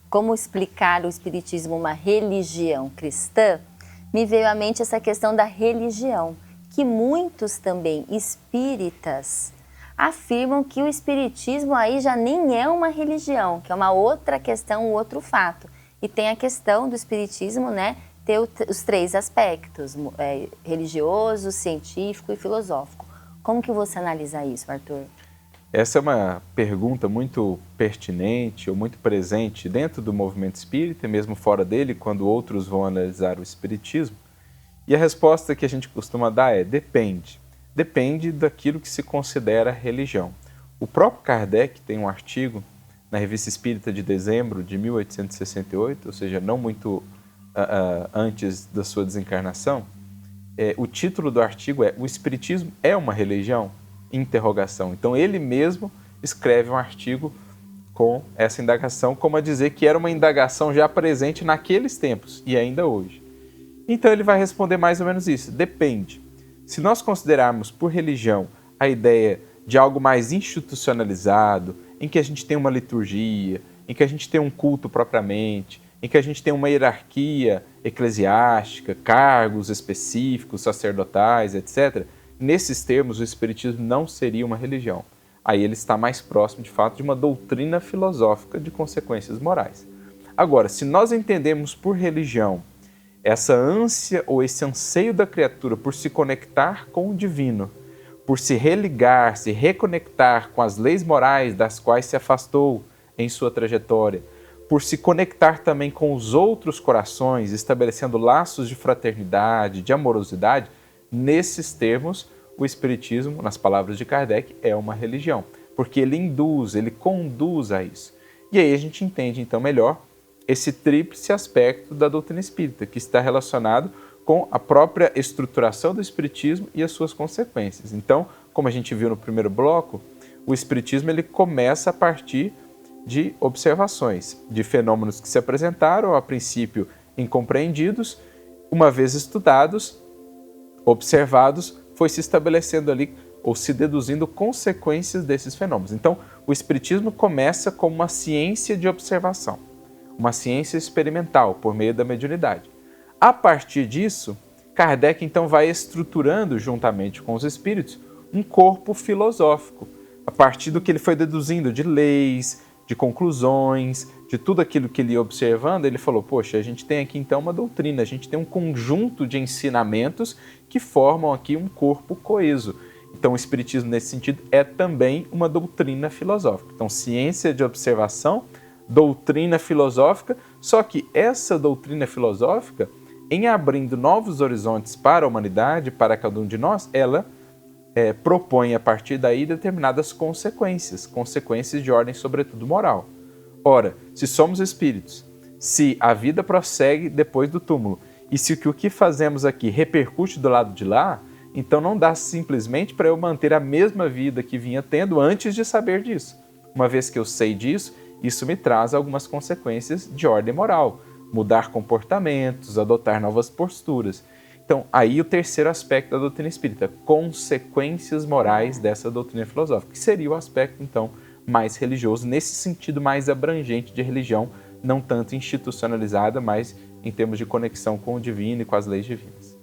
como explicar o espiritismo uma religião cristã, me veio à mente essa questão da religião, que muitos também espíritas afirmam que o espiritismo aí já nem é uma religião, que é uma outra questão, um outro fato. E tem a questão do espiritismo, né, ter os três aspectos, religioso, científico e filosófico. Como que você analisa isso, Arthur? Essa é uma pergunta muito pertinente ou muito presente dentro do movimento espírita, mesmo fora dele, quando outros vão analisar o espiritismo. E a resposta que a gente costuma dar é: depende. Depende daquilo que se considera religião. O próprio Kardec tem um artigo na Revista Espírita de dezembro de 1868, ou seja, não muito antes da sua desencarnação. O título do artigo é: o Espiritismo é uma religião? Interrogação. Então ele mesmo escreve um artigo com essa indagação, como a dizer que era uma indagação já presente naqueles tempos e ainda hoje. Então ele vai responder mais ou menos isso: depende. Se nós considerarmos por religião a ideia de algo mais institucionalizado, em que a gente tem uma liturgia, em que a gente tem um culto propriamente, em que a gente tem uma hierarquia eclesiástica, cargos específicos, sacerdotais, etc., nesses termos o espiritismo não seria uma religião. Aí ele está mais próximo, de fato, de uma doutrina filosófica de consequências morais. Agora, se nós entendemos por religião essa ânsia ou esse anseio da criatura por se conectar com o divino, por se religar, se reconectar com as leis morais das quais se afastou em sua trajetória, por se conectar também com os outros corações, estabelecendo laços de fraternidade, de amorosidade, nesses termos, o Espiritismo, nas palavras de Kardec, é uma religião, porque ele induz, ele conduz a isso. E aí a gente entende então melhor esse tríplice aspecto da doutrina espírita, que está relacionado com a própria estruturação do Espiritismo e as suas consequências. Então, como a gente viu no primeiro bloco, o Espiritismo ele começa a partir de observações, de fenômenos que se apresentaram, a princípio incompreendidos, uma vez estudados, observados, foi se estabelecendo ali ou se deduzindo consequências desses fenômenos. Então, o Espiritismo começa como uma ciência de observação, uma ciência experimental por meio da mediunidade. A partir disso, Kardec então vai estruturando, juntamente com os espíritos, um corpo filosófico, a partir do que ele foi deduzindo de leis, de conclusões, de tudo aquilo que ele ia observando. Ele falou: poxa, a gente tem aqui então uma doutrina, a gente tem um conjunto de ensinamentos que formam aqui um corpo coeso. Então o Espiritismo, nesse sentido, é também uma doutrina filosófica. Então, ciência de observação, doutrina filosófica, só que essa doutrina filosófica, em abrindo novos horizontes para a humanidade, para cada um de nós, ela propõe a partir daí determinadas consequências de ordem sobretudo moral. Ora, se somos espíritos, se a vida prossegue depois do túmulo e se o que fazemos aqui repercute do lado de lá, então não dá simplesmente para eu manter a mesma vida que vinha tendo antes de saber disso. Uma vez que eu sei disso, isso me traz algumas consequências de ordem moral, mudar comportamentos, adotar novas posturas. Então, aí o terceiro aspecto da doutrina espírita, consequências morais dessa doutrina filosófica, que seria o aspecto, então, mais religioso, nesse sentido mais abrangente de religião, não tanto institucionalizada, mas em termos de conexão com o divino e com as leis divinas.